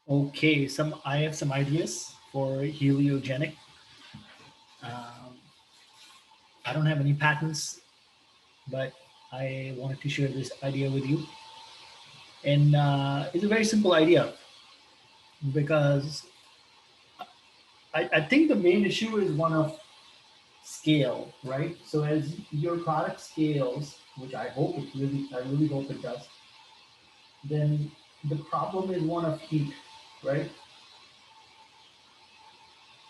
Okay, I have some ideas for heliogenic. Um, I don't have any patents, but I wanted to share this idea with you. And it's a very simple idea because I think the main issue is one of scale, right? So as your product scales, which I really hope it does, then the problem is one of heat, right?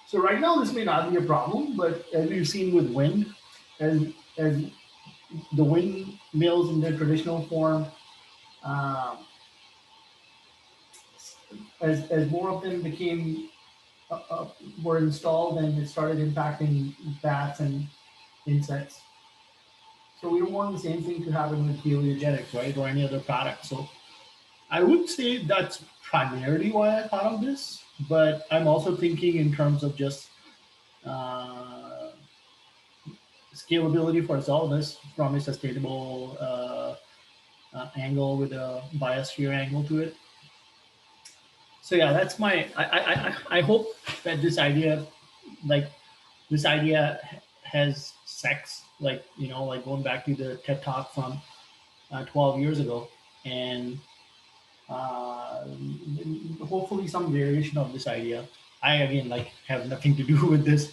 So right now this may not be a problem, but as we've seen with wind, as as the windmills in their traditional form, um, as more of them became were installed and it started impacting bats and insects. So we don't want the same thing to happen with heliogenics, right, or any other product. So I would say that's primarily why I thought of this, but I'm also thinking in terms of just uh, scalability for us all this from a sustainable angle with a biosphere angle to it. So yeah, that's my. I hope that like this idea has sex, like like going back to the TED talk from 12 years ago, and uh, hopefully some variation of this idea. I again like have nothing to do with this.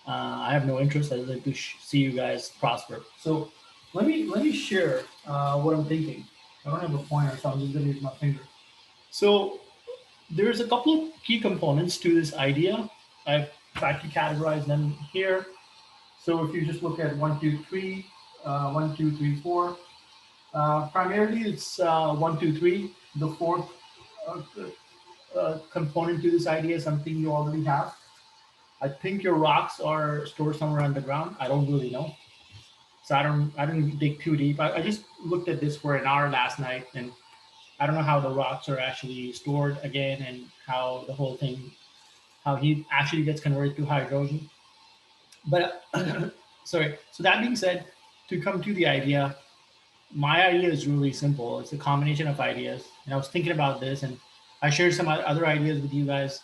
I have no interest other than to see you guys prosper. So let me share what I'm thinking. I don't have a pointer, so I'm just gonna use my finger. So there's a couple of key components to this idea. I've tried to categorize them here. So if you just look at one, two, three, 1, 2, 3, 4, primarily it's 1, 2, 3. The fourth uh, component to this idea is something you already have. I think your rocks are stored somewhere underground. I don't really know. So I don't dig too deep. I just looked at this for an hour last night, and I don't know how the rocks are actually stored again, and how the whole thing, how heat actually gets converted to hydrogen. But sorry. So that being said, to come to the idea, my idea is really simple. It's a combination of ideas, and I was thinking about this, and I shared some other ideas with you guys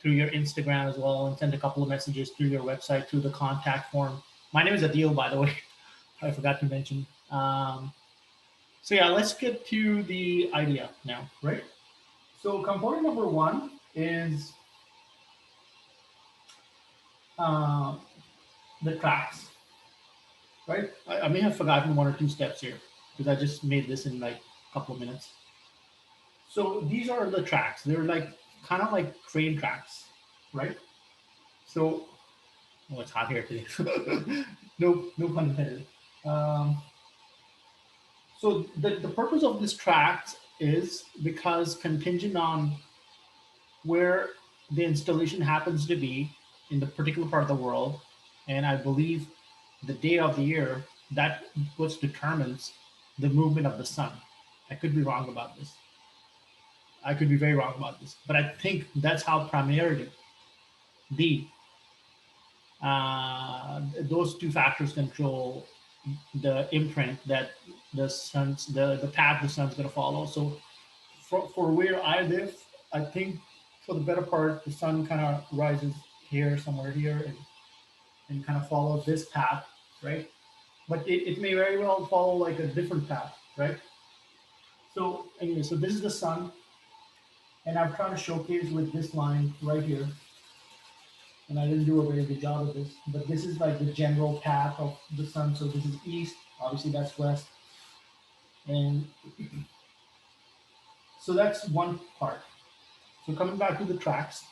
through your Instagram as well, and sent a couple of messages through your website through the contact form. My name is Adil, by the way. I forgot to mention. So yeah, let's get to the idea now, right? So component number one is uh, the tracks, right? I may have forgotten one or two steps here because I just made this in like a couple of minutes. So these are the tracks. They're like kind of like train tracks, right? So oh, it's hot here today. No pun intended. Um, so the purpose of this track is because contingent on where the installation happens to be in the particular part of the world, and I believe the day of the year, that what determines the movement of the sun. I could be wrong about this. I could be very wrong about this, but I think that's how primarily the those two factors control the imprint that the path the sun's going to follow. So for where I live, I think for the better part, the sun kind of rises here, somewhere here, and kind of follows this path, right? But it may very well follow like a different path, right? So anyway, so this is the sun, and I'm trying to showcase with this line right here, and I didn't do a very good job of this, but this is like the general path of the sun. So this is east, obviously that's west, and so that's one part. So coming back to the tracks,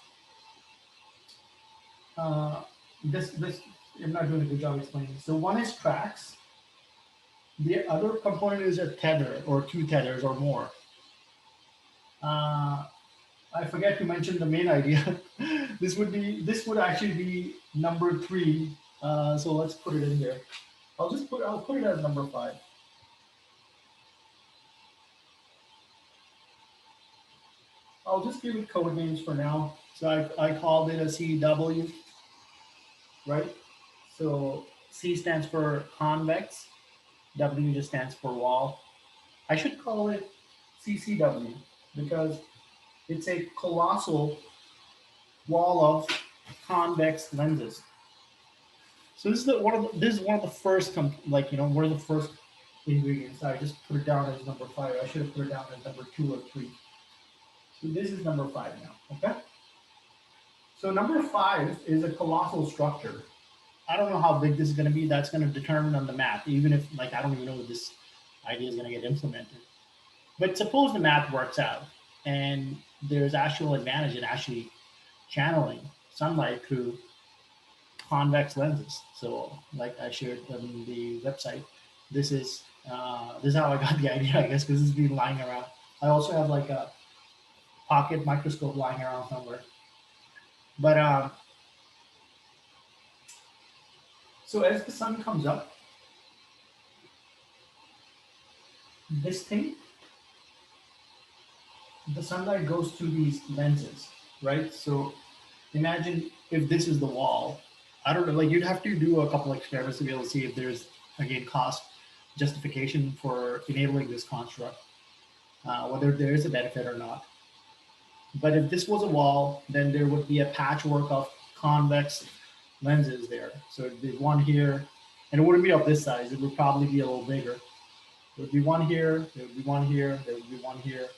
uh, this I'm not doing a good job explaining. So one is tracks. The other component is a tether or two tethers or more. Uh, I forget to mention the main idea. This would actually be number three. So let's put it in there. I'll put it as number five. I'll just give it code names for now. So I called it a CW, right? So C stands for convex, W just stands for wall. I should call it CCW because It's a colossal wall of convex lenses. So this is this is one of the first one of the first ingredients. I just put it down as number 5. I should have put it down as number 2 or 3. So this is number 5 now. Okay. So number 5 is a colossal structure. I don't know how big this is going to be. That's going to determine on the math. Even if I don't even know if this idea is going to get implemented. But suppose the math works out and there's actual advantage in actually channeling sunlight through convex lenses. So, like I shared on the website, this is how I got the idea, I guess, because it's been lying around. I also have like a pocket microscope lying around somewhere. But so as the sun comes up, this thing, the sunlight goes through these lenses, right? So imagine if this is the wall. I don't know, like you'd have to do a couple experiments to be able to see if there's again cost justification for enabling this construct, whether there is a benefit or not. But if this was a wall, then there would be a patchwork of convex lenses there. So there's one here, and it wouldn't be of this size. It would probably be a little bigger. There would be one here. There would be one here. There would be one here.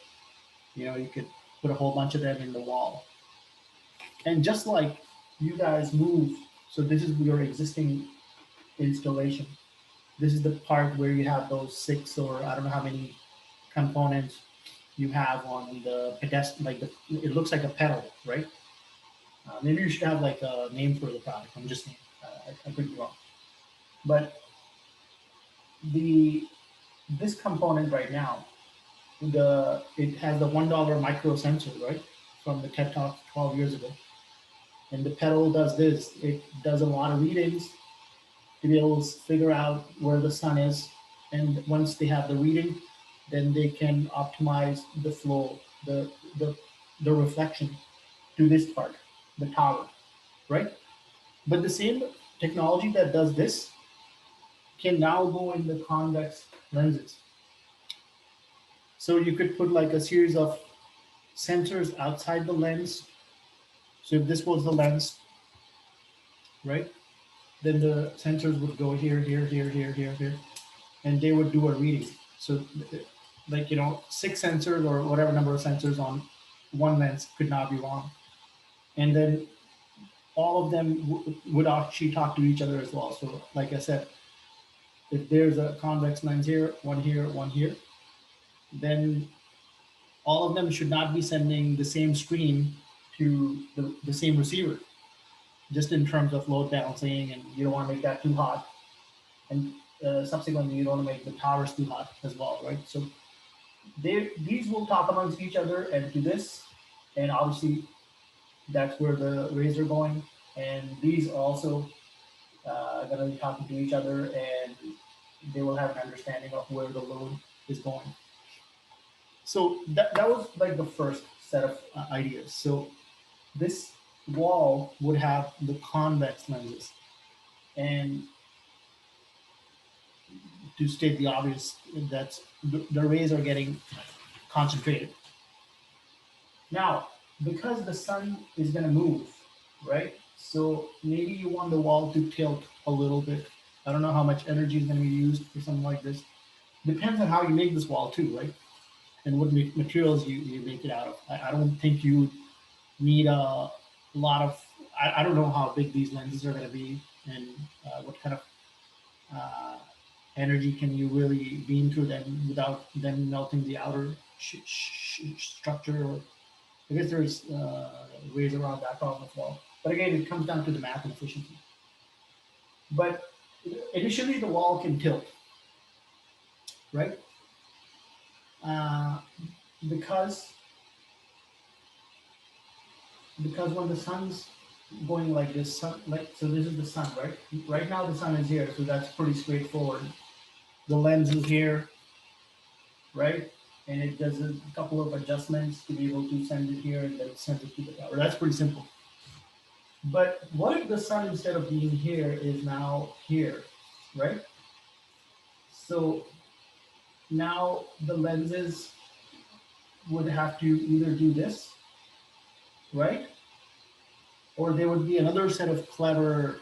You could put a whole bunch of them in the wall. And just like you guys move, so this is your existing installation. This is the part where you have those 6 or I don't know how many components you have on the pedestal. It looks like a pedal, right? Maybe you should have like a name for the product. I'm just saying, I could be wrong. But this component right now, it has the $1 micro sensor, right, from the TED Talk 12 years ago. And the pedal does this. It does a lot of readings to be able to figure out where the sun is. And once they have the reading, then they can optimize the flow, the reflection to this part, the tower, right? But the same technology that does this can now go in the convex lenses. So you could put like a series of sensors outside the lens. So if this was the lens, right, then the sensors would go here, here, here, here, here, here, and they would do a reading. So, 6 sensors or whatever number of sensors on one lens could not be wrong. And then all of them would actually talk to each other as well. So, like I said, if there's a convex lens here, one here, then all of them should not be sending the same stream to the same receiver, just in terms of load balancing, and you don't want to make that too hot. And subsequently, you don't want to make the towers too hot as well, right? So these will talk amongst each other and do this, and obviously that's where the rays are going. And these are also going to be talking to each other, and they will have an understanding of where the load is going. So that was like the first set of ideas. So this wall would have the convex lenses, and to state the obvious, that the rays are getting concentrated. Now, because the sun is going to move, right? So maybe you want the wall to tilt a little bit. I don't know how much energy is going to be used for something like this. Depends on how you make this wall too, right? And what materials you make it out of. I don't think you need a lot of, I don't know how big these lenses are going to be, and what kind of energy can you really beam through them without them melting the outer structure. Or I guess there's ways around that problem as well. But again, it comes down to the math and efficiency. But initially, the wall can tilt, right? Uh, because when the sun's going like this, so this is the sun, right? Right now the sun is here, so that's pretty straightforward. The lens is here, right? And it does a couple of adjustments to be able to send it here and then send it to the tower. That's pretty simple. But what if the sun, instead of being here, is now here, right? So now the lenses would have to either do this, right? Or there would be another set of clever,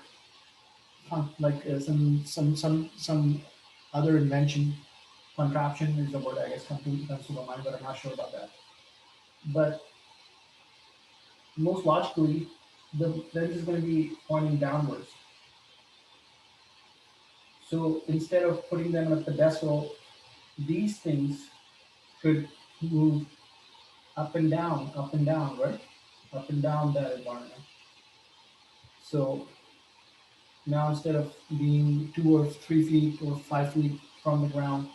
like some other invention, contraption is the word I guess comes to my mind, but I'm not sure about that. But most logically, the lens is going to be pointing downwards. So instead of putting them on a pedestal, these things could move up and down, right? Up and down that environment. So now instead of being 2 or 3 feet or 5 feet from the ground,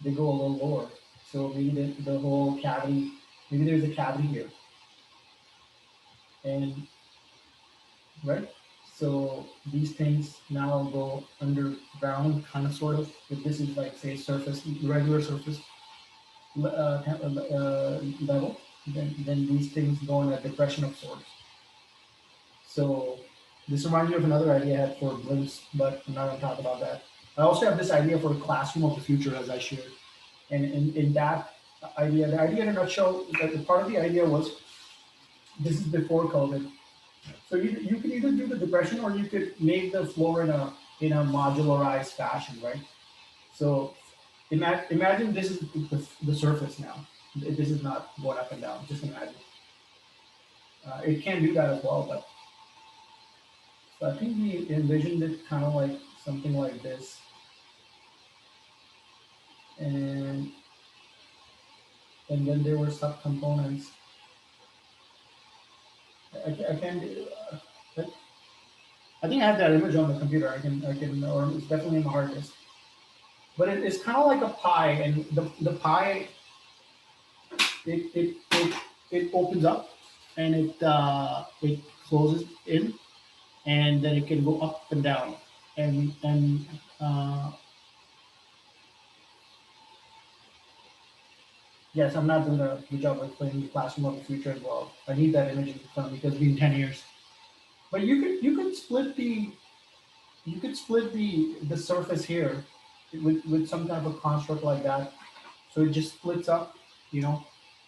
they go a little lower. So maybe the whole cavity, maybe there's a cavity here, and right. So these things now go underground, kind of, sort of. If this is like say surface, regular surface level, then these things go in a depression of sorts. So this reminds me of another idea I had for blimps, but I'm not going to talk about that. I also have this idea for a classroom of the future, as I shared. And in that idea, the idea in a nutshell, the part of the idea was this is before COVID. So you could either do the depression or you could make the floor in a modularized fashion, right? So imagine this is the surface now. This is not going up and down. Just imagine. It can do that as well, but so I think we envisioned it kind of like something like this, and then there were subcomponents. I can do. I think I have that image on the computer. Or it's definitely in the hard disk. But it's kind of like a pie, and the pie it it, it it opens up and it closes in, and then it can go up and down, and uh, yes, I'm not doing a good job of explaining the classroom of the future as well. I need that image in front because it's been 10 years. But you could split the surface here with some type of construct like that. So it just splits up, you know,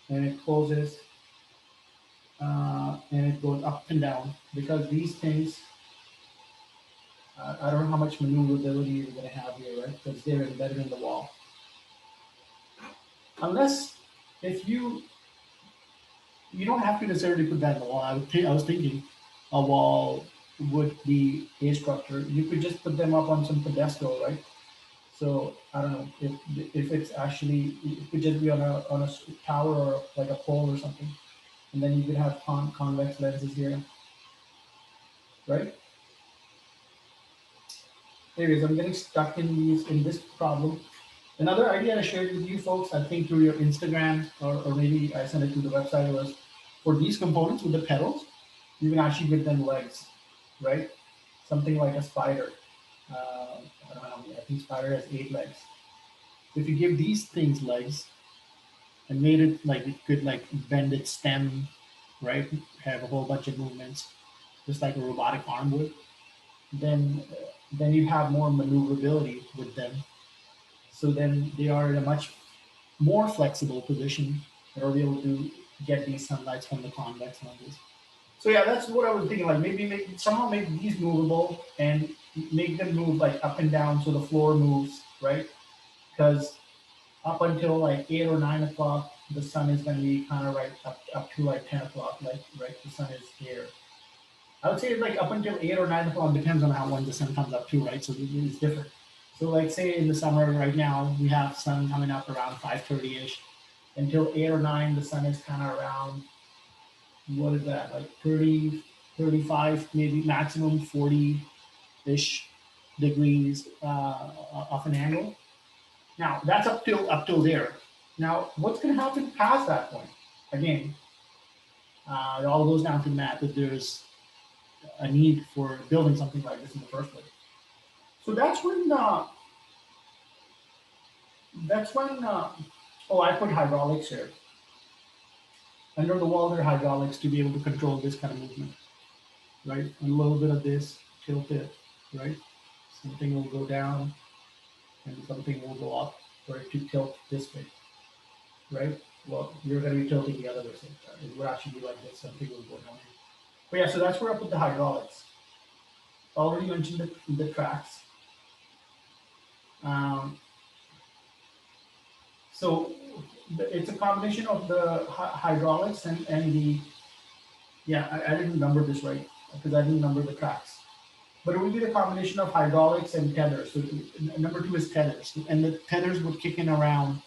and it closes, and it goes up and down because these things, I don't know how much maneuverability you're going to have here, right? Because they're embedded in the wall. Unless if you don't have to necessarily put that in the wall. I was thinking a wall would be a structure. You could just put them up on some pedestal, right? So I don't know if it's actually it could just be on a tower or like a pole or something, and then you could have convex lenses here, right? Anyways, I'm getting stuck in this problem. Another idea I shared with you folks, I think through your Instagram or maybe I sent it to the website, was for these components with the pedals, you can actually give them legs, right? Something like a spider. I don't know, I think spider has 8 legs. If you give these things legs and made it like it could like bend its stem, right? Have a whole bunch of movements, just like a robotic arm would, then then you have more maneuverability with them. So then they are in a much more flexible position that are able to get these sunlights from the convex lenses. So yeah, that's what I was thinking. Like maybe somehow make these movable and make them move like up and down so the floor moves, right? Because up until like 8 or 9 o'clock, the sun is going to be kind of right up to like 10 o'clock, like right, the sun is here. I would say like up until 8 or 9 o'clock depends on how when the sun comes up too, right? So it's different. So like say in the summer right now we have sun coming up around 5:30 ish. Until 8 or 9, the sun is kind of around what is that like 30, 35, maybe maximum 40 ish degrees off an angle. Now that's up till there. Now what's going to happen past that point? Again, it all goes down to math. If there's a need for building something like this in the first place. So that's when oh, I put hydraulics here. Under the wall there are hydraulics to be able to control this kind of movement, right? A little bit of this, tilt it, right? Something will go down and something will go up for it to tilt this way, right? well, you're going to be tilting the other way. So it would actually be like this. Something will go down here. But yeah, so that's where I put the hydraulics. Already mentioned the tracks. Um, so it's a combination of the hydraulics and the, yeah, I didn't number this right because I didn't number the tracks. But it would be the combination of hydraulics and tethers. So number two is tethers. And the tethers would kick in around,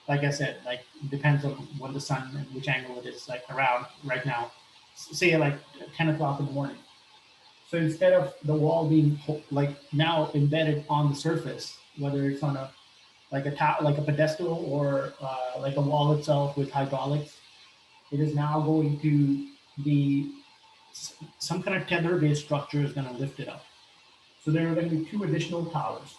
like I said, like it depends on when the sun and which angle it is, like around right now, say like 10 o'clock in the morning. So instead of the wall being like now embedded on the surface, whether it's on a like like a pedestal or like a wall itself with hydraulics, it is now going to be some kind of tether-based structure is going to lift it up. So there are going to be two additional towers.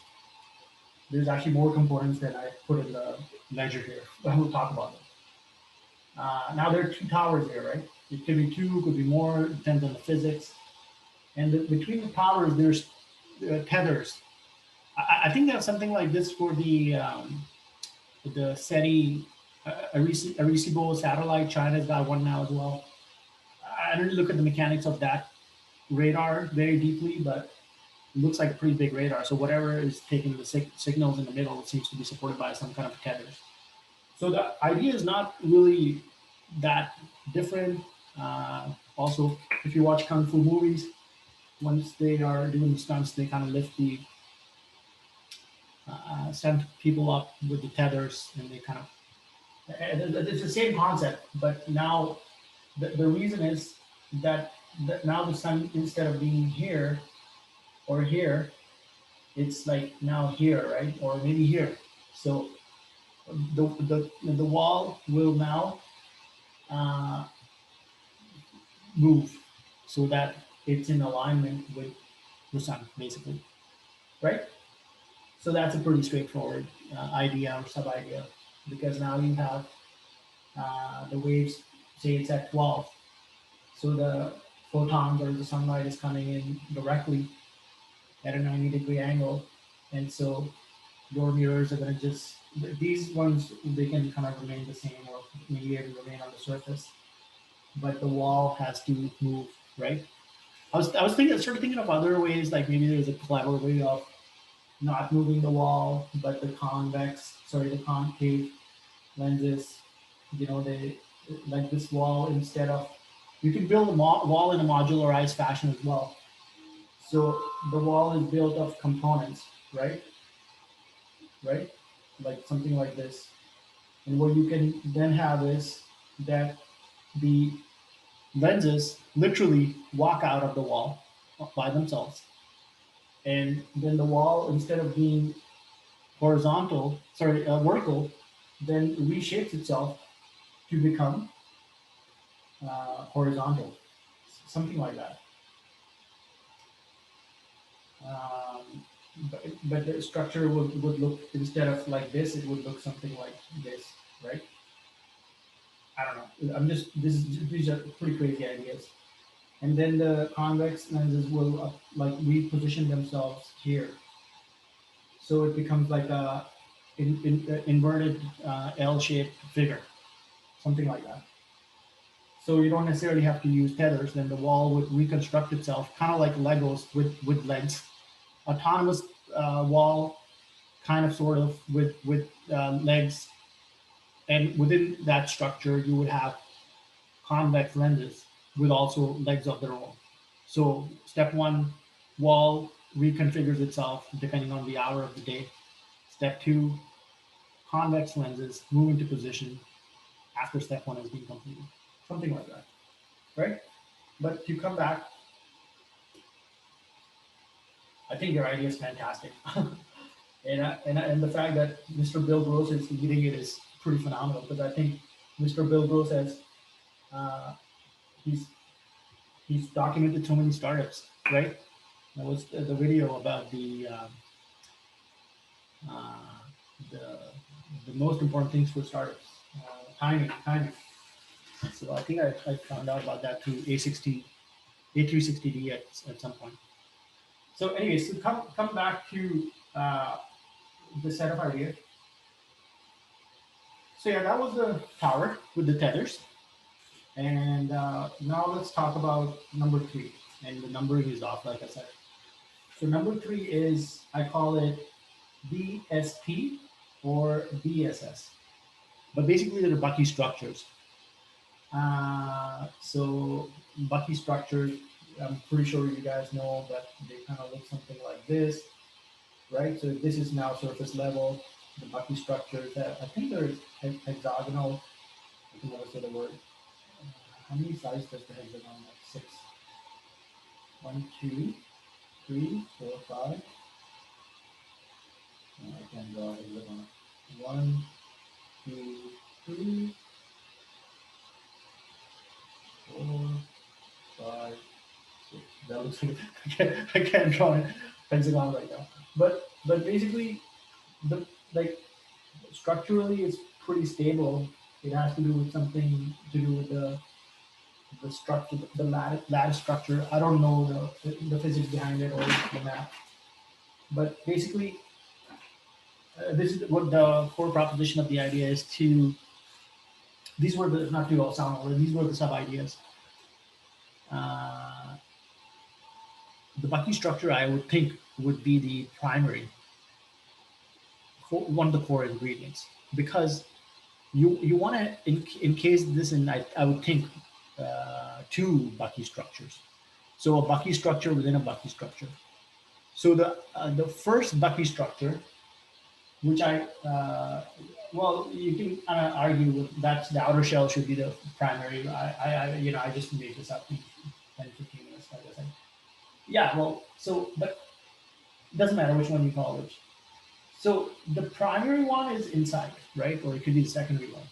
There's actually more components that I put in the ledger here. We'll talk about them. Now there are two towers here, right? It could be two, could be more, depends on the physics. And between the towers, there's tethers. I think there's something like this for the SETI Arecibo satellite. China's got one now as well. I didn't look at the mechanics of that radar very deeply, but it looks like a pretty big radar. So whatever is taking the signals in the middle seems to be supported by some kind of tethers. So the idea is not really that different. Also, if you watch kung fu movies, once they are doing the stunts, they kind of lift the send people up with the tethers, and they kind of it's the same concept, but now the reason is that, now the sun, instead of being here or here, it's like now here, right, or maybe here. So the wall will now uh, move so that it's in alignment with the sun, basically, right? So that's a pretty straightforward idea or sub idea, because now you have the waves, say it's at 12, so the photons or the sunlight is coming in directly at a 90-degree angle, and so your mirrors are going to just, these ones, they can kind of remain the same or maybe even remain on the surface, but the wall has to move, right? I was thinking, sort of thinking of other ways, like maybe there's a clever way of not moving the wall, but the concave lenses, they, like this wall, instead of, you can build a wall in a modularized fashion as well. So the wall is built of components, right? Right? Like something like this. And what you can then have is that the lenses literally walk out of the wall by themselves. And then the wall, instead of being vertical, then reshapes itself to become horizontal, something like that. But the structure would look, instead of like this, it would look something like this, right? I don't know. These are pretty crazy ideas. And then the convex lenses will like reposition themselves here, so it becomes like a inverted L-shaped figure, something like that. So you don't necessarily have to use tethers. Then the wall would reconstruct itself, kind of like Legos with legs. Autonomous wall, kind of sort of with legs, and within that structure you would have convex lenses with also legs of their own. So step one, wall reconfigures itself depending on the hour of the day. Step two, convex lenses move into position after step one has been completed. Something like that, right? But to come back, I think your idea is fantastic. And the fact that Mr. Bill Gross is leading it is pretty phenomenal, because I think Mr. Bill Gross has uh, he's he's documented so many startups, right? That was the video about uh, the the most important things for startups, timing. So I think I found out about that through A360D at some point. So anyway, so come back to the setup idea. So yeah, that was the tower with the tethers. And now let's talk about number three. And the numbering is off, like I said. So number three is, I call it BSP or BSS. But basically, they're Bucky structures. So Bucky structures, I'm pretty sure you guys know that they kind of look something like this, right? So this is now surface level. The Bucky structures, I think they're hexagonal. I can never say the word. How many sides does the hexagon have? Six. One, two, three, four, five. No, I can't draw a hexagon. One, two, three, four, five, six. That looks like I can't draw a hexagon right now. But basically, the like structurally, it's pretty stable. It has to do with something to do with the structure, the lattice structure. I don't know the physics behind it or the math, but basically, this is what the core proposition of the idea is. To these were the not to all sound order. These were the sub ideas. Uh, the Bucky structure, I would think, would be the primary, one of the core ingredients, because you want to encase this in, I would think, two Bucky structures. So a Bucky structure within a Bucky structure. So the first Bucky structure, which well, you can kind of argue with that the outer shell should be the primary. I just made this up in 10, 15 minutes, like I said. Yeah, well, so, but it doesn't matter which one you call which. So the primary one is inside, right? Or it could be the secondary one.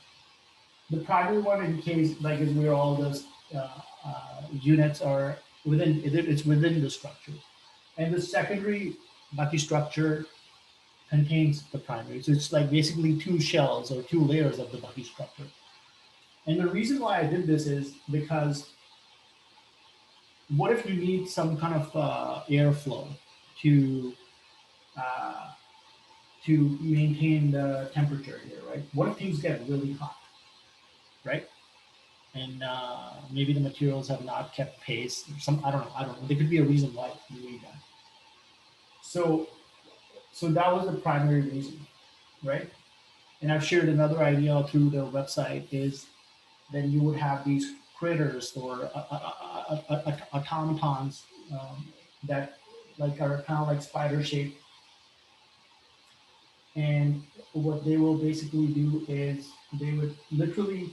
The primary one, in case, like, is where all those units are within, it's within the structure. And the secondary Bucky structure contains the primary. So it's like basically two shells or two layers of the Bucky structure. And the reason why I did this is because what if you need some kind of airflow to uh, to maintain the temperature here, right? What if things get really hot, right? And maybe the materials have not kept pace. Or some, I don't know. There could be a reason why you need that. So that was the primary reason, right? And I've shared another idea through the website is then you would have these critters or automatons that like are kind of like spider shaped, and what they will basically do is they would literally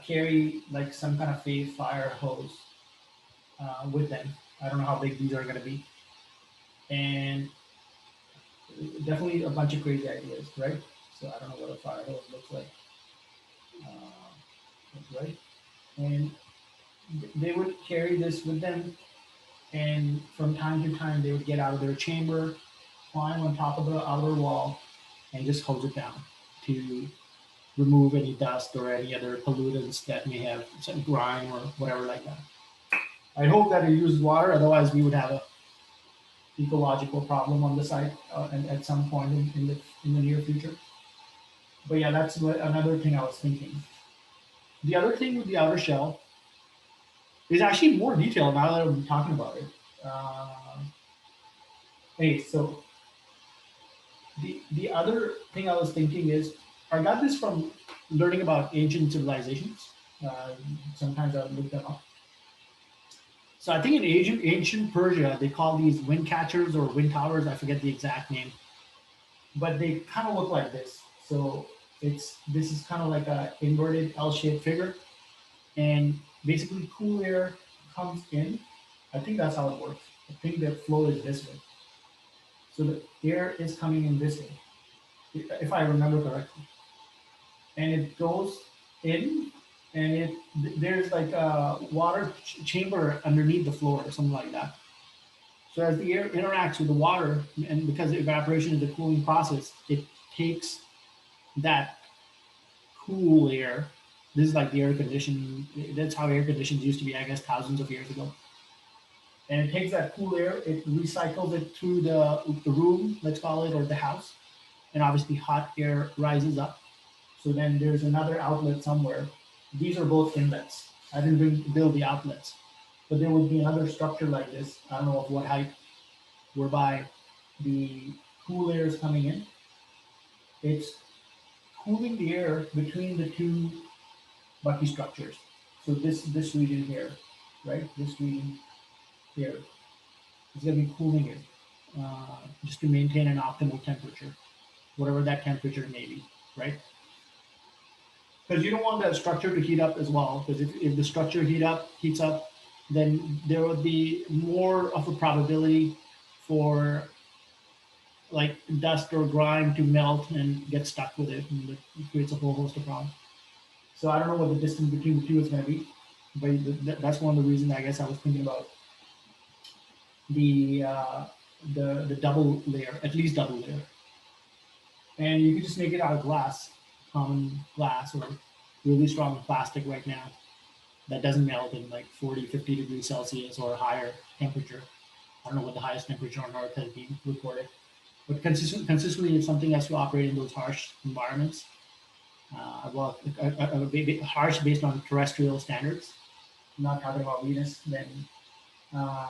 carry like some kind of phase fire hose with them. I don't know how big these are going to be, and definitely a bunch of crazy ideas, right? So I don't know what a fire hose looks like, right? And they would carry this with them, and from time to time they would get out of their chamber, climb on top of the outer wall, and just hose it down to remove any dust or any other pollutants that may have some grime or whatever like that. I hope that it uses water, otherwise we would have a ecological problem on the site and at some point in the near future. But yeah, that's another thing I was thinking. The other thing with the outer shell is actually more detailed now that I'm talking about it. Uh, hey, so the other thing I was thinking is I got this from learning about ancient civilizations. Uh, Sometimes I look them up. So I think in ancient Persia they call these wind catchers or wind towers. I forget the exact name, but they kind of look like this. So this is kind of like a inverted L-shaped figure, and basically cool air comes in. I think that's how it works. I think the flow is this way. So the air is coming in this way, if I remember correctly, and it goes in, and there's like a water chamber underneath the floor or something like that. So as the air interacts with the water, and because evaporation is a cooling process, it takes that cool air. This is like the air condition. That's how air conditions used to be, I guess, thousands of years ago. And it takes that cool air, it recycles it through the room, let's call it, or the house, and obviously hot air rises up. So then there's another outlet somewhere. These are both inlets. I didn't build the outlets, but there would be another structure like this. I don't know of what height, whereby the cool air is coming in. It's cooling the air between the two Bucky structures. So this region here, right? This region here is going to be cooling it just to maintain an optimal temperature, whatever that temperature may be, right? Because you don't want the structure to heat up as well. Because if the structure heats up, then there would be more of a probability for like dust or grime to melt and get stuck with it, and it creates a whole host of problems. So I don't know what the distance between the two is going to be, but that's one of the reasons I guess I was thinking about the uh, the double layer, at least double layer, and you could just make it out of glass, common glass, or really strong plastic right now that doesn't melt in like 40, 50 degrees Celsius or higher temperature. I don't know what the highest temperature on Earth has been recorded, but consistently, if something has to operate in those harsh environments, harsh based on terrestrial standards, I'm not talking about Venus, then uh,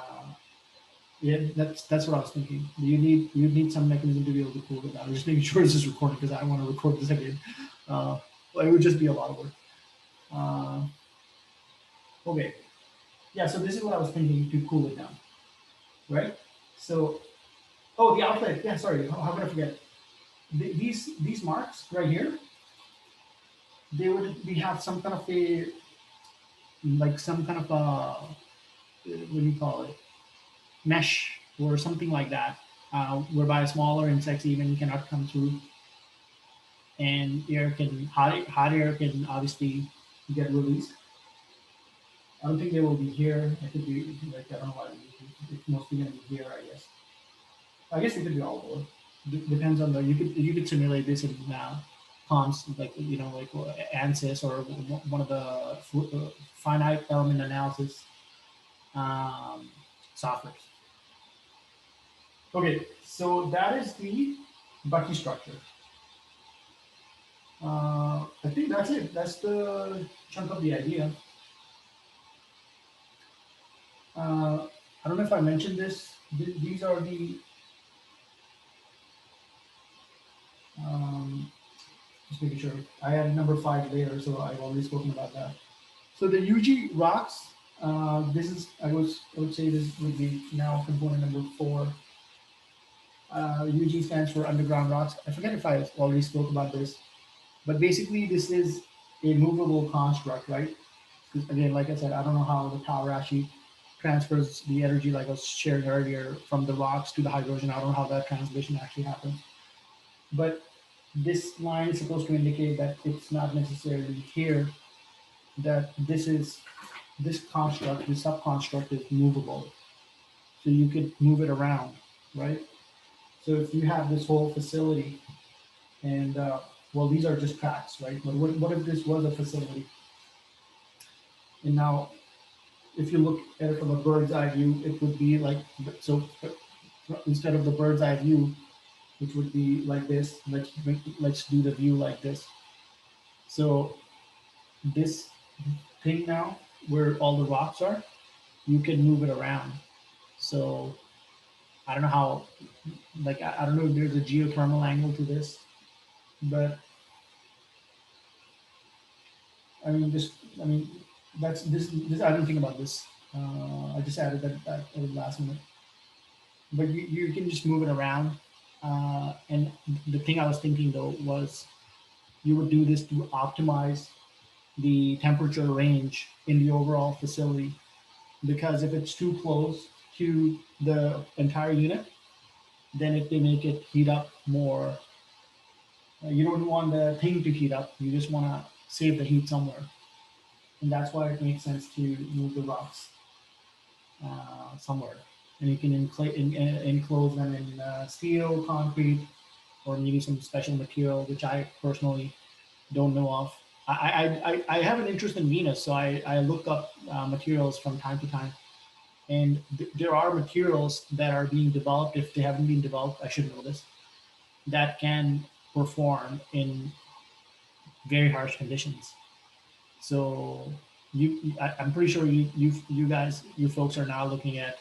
yeah, that's what I was thinking. You need some mechanism to be able to cool it down. I'm just making sure this is recorded because I want to record this again. Well, it would just be a lot of work. Uh, okay, yeah. So this is what I was thinking to cool it down, right? So, oh, the outlet. Yeah, sorry. How could I forget? These marks right here, they would we have some kind of a like some kind of a what do you call it, mesh or something like that, whereby smaller insects even cannot come through, and hot air can obviously get released. I don't think they will be here. It could be like I don't know why it's mostly going to be here. I guess it could be all over. Depends on the you could simulate this in cons like like ANSYS or one of the finite element analysis um, softwares. Okay, so that is the Bucky structure. I think that's it. That's the chunk of the idea. I don't know if I mentioned this. These are the um, just making sure. I had number 5 later, so I've already spoken about that. So the UG rocks. This is I would say this would be now component number 4. UG stands for underground rocks. I forget if I already spoke about this, but basically this is a movable construct, right? Because again, like I said, I don't know how the power actually transfers the energy, like I was sharing earlier, from the rocks to the hydrogen. I don't know how that translation actually happens. But this line is supposed to indicate that it's not necessarily here, that this construct, this subconstruct is movable. So you could move it around, right? So if you have this whole facility and well, these are just tracks, right? But what if this was a facility? And now if you look at it from a bird's eye view, it would be like so. Instead of the bird's eye view, which would be like this, let's do the view like this. So this thing now, where all the rocks are, you can move it around. So I don't know how, like I don't know if there's a geothermal angle to this, but I mean, just I mean, that's this. I didn't think about this. I just added that at the last minute. But you can just move it around. And the thing I was thinking though was you would do this to optimize the temperature range in the overall facility. Because if it's too close to the entire unit, then if they make it heat up more, you don't want the thing to heat up. You just want to save the heat somewhere. And that's why it makes sense to move the rocks somewhere. And you can enclose them in steel, concrete, or maybe some special material, which I personally don't know of. I have an interest in Venus, so I look up materials from time to time. And there are materials that are being developed. If they haven't been developed, I should know this, that can perform in very harsh conditions. So I'm pretty sure you guys, you folks are now looking at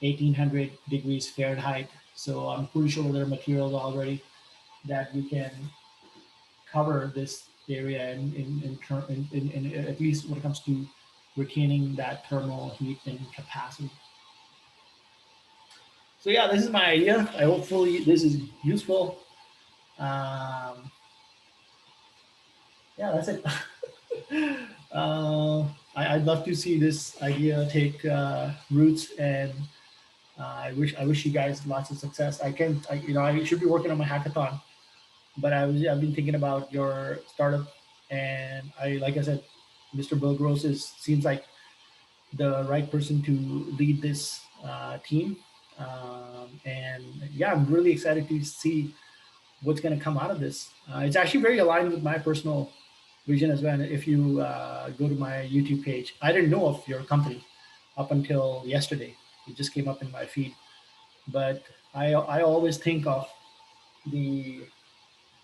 1800 degrees Fahrenheit. So I'm pretty sure there are materials already that you can cover this area in at least when it comes to retaining that thermal heat and capacity. So yeah, this is my idea. I hopefully this is useful. Um, yeah, that's it. I'd love to see this idea take roots, and I wish you guys lots of success. I should be working on my hackathon, but I've been thinking about your startup, and like I said, Mr. Bill Gross seems like the right person to lead this team, and yeah, I'm really excited to see what's going to come out of this. It's actually very aligned with my personal vision as well. If you go to my YouTube page, I didn't know of your company up until yesterday. It just came up in my feed, but I always think of the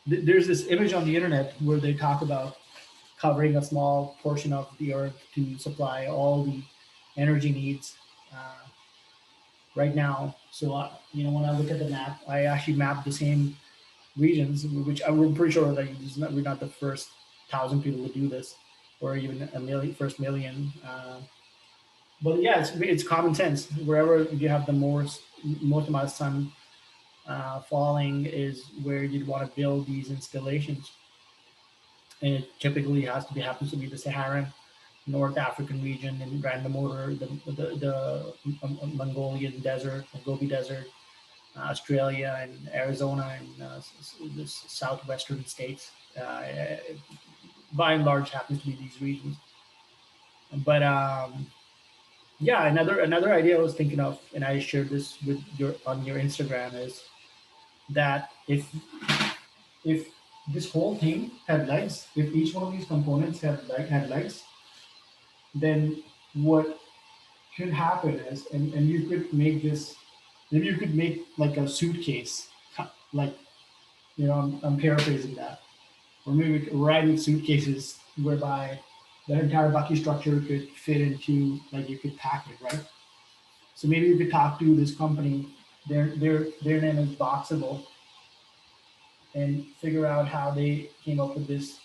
there's this image on the internet where they talk about covering a small portion of the earth to supply all the energy needs uh, right now. So, when I look at the map, I actually map the same regions, which I'm pretty sure that we're not the first 1,000 people to do this, or even first million. But yeah, it's common sense. Wherever you have the most amount of sun falling is where you'd want to build these installations, and it typically happens to be the Saharan North African region in random order, the Mongolian desert, the Gobi Desert, Australia and Arizona and the southwestern states. By and large, happens to be these regions. But yeah, another idea I was thinking of, and I shared this with your on your Instagram, is that if this whole thing had legs, if each one of these components had legs, then what could happen is, and you could make this, maybe you could make like a suitcase, like I'm paraphrasing that, or maybe a variety of suitcases whereby the entire Bucky structure could fit into, like, you could pack it, right? So maybe you could talk to this company, their name is Boxable, and figure out how they came up with this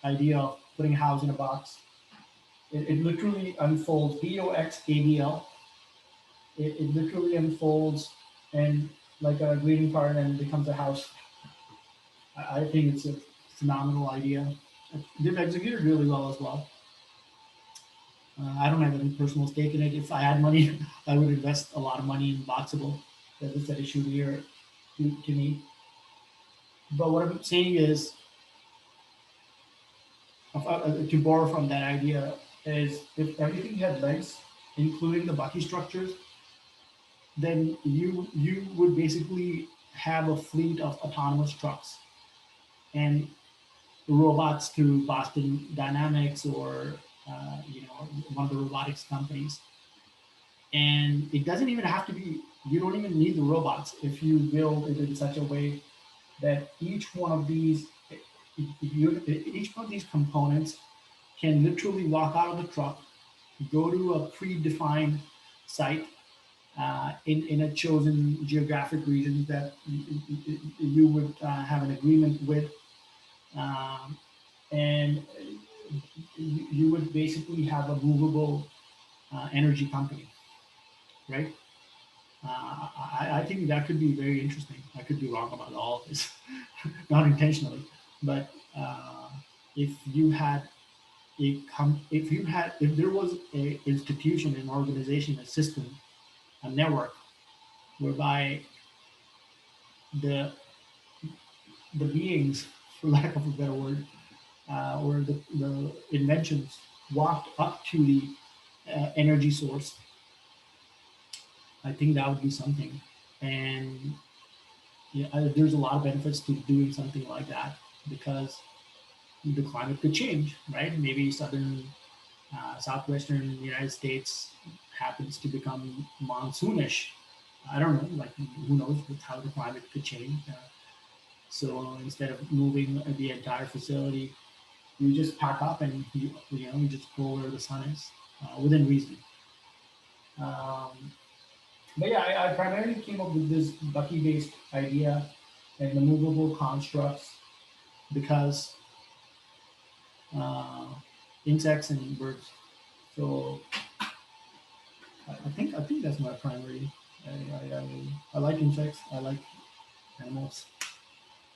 idea of putting a house in a box. It literally unfolds, BOXABL. It literally unfolds and like a greeting card and becomes a house. I think it's a phenomenal idea. They've executed really well as well. I don't have any personal stake in it. If I had money, I would invest a lot of money in Boxable. That is an issue here to me. But what I'm saying is, to borrow from that idea, is if everything had legs, including the Bucky structures, then you would basically have a fleet of autonomous trucks and robots through Boston Dynamics or one of the robotics companies. And it doesn't even have to be. You don't even need the robots if you build it in such a way that each one of these components can literally walk out of the truck, go to a predefined site in a chosen geographic region that you would have an agreement with, um, and you would basically have a movable energy company, right? I think that could be very interesting. I could be wrong about all of this, not intentionally, but if you had if there was a institution, an organization, a system, a network whereby the the beings, for lack of a better word, or the inventions walked up to the energy source, I think that would be something. And yeah, there's a lot of benefits to doing something like that because the climate could change, right? Maybe southwestern United States happens to become monsoonish. I don't know, like who knows how the climate could change. So instead of moving the entire facility, you just pack up and you just go where the sun is within reason. Um, but yeah, I primarily came up with this Bucky-based idea and the movable constructs because uh, insects and birds. So I think that's my primary. I like insects. I like animals,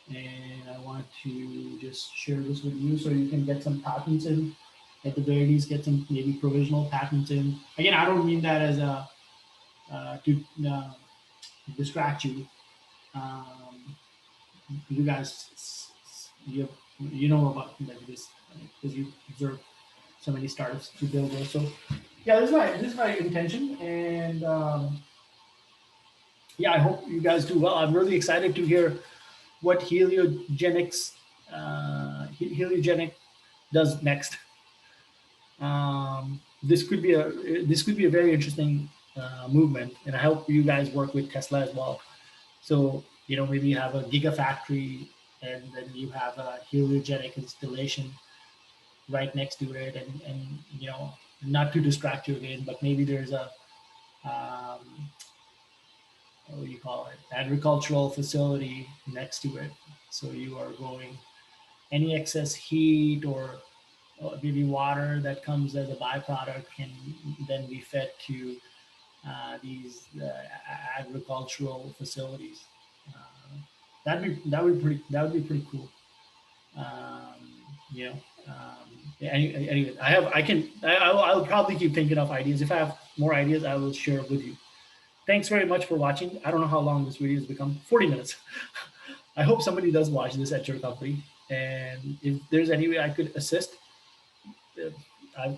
and I want to just share this with you so you can get some patents in. At the very least, get some maybe provisional patents in. Again, I don't mean that as a to distract you. Um, you guys, you know about like this because you observe so many startups to build those. So yeah, this is my intention, and yeah, I hope you guys do well. I'm really excited to hear what Heliogenic does next. This could be a very interesting movement, and I hope you guys work with Tesla as well. So maybe you have a gigafactory, and then you have a heliogenic installation right next to it, and not to distract you again, but maybe there's a what do you call it, agricultural facility next to it. So you are going any excess heat or maybe water that comes as a byproduct can then be fed to these agricultural facilities. Uh, that would be pretty cool. Um, you know. Anyway, I'll probably keep thinking of ideas. If I have more ideas, I will share it with you. Thanks very much for watching. I don't know how long this video has become. 40 minutes. I hope somebody does watch this at your company. And if there's any way I could assist,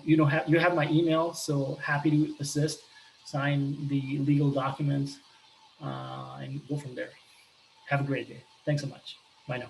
you have my email, so happy to assist, sign the legal documents, and go from there. Have a great day. Thanks so much. Bye now.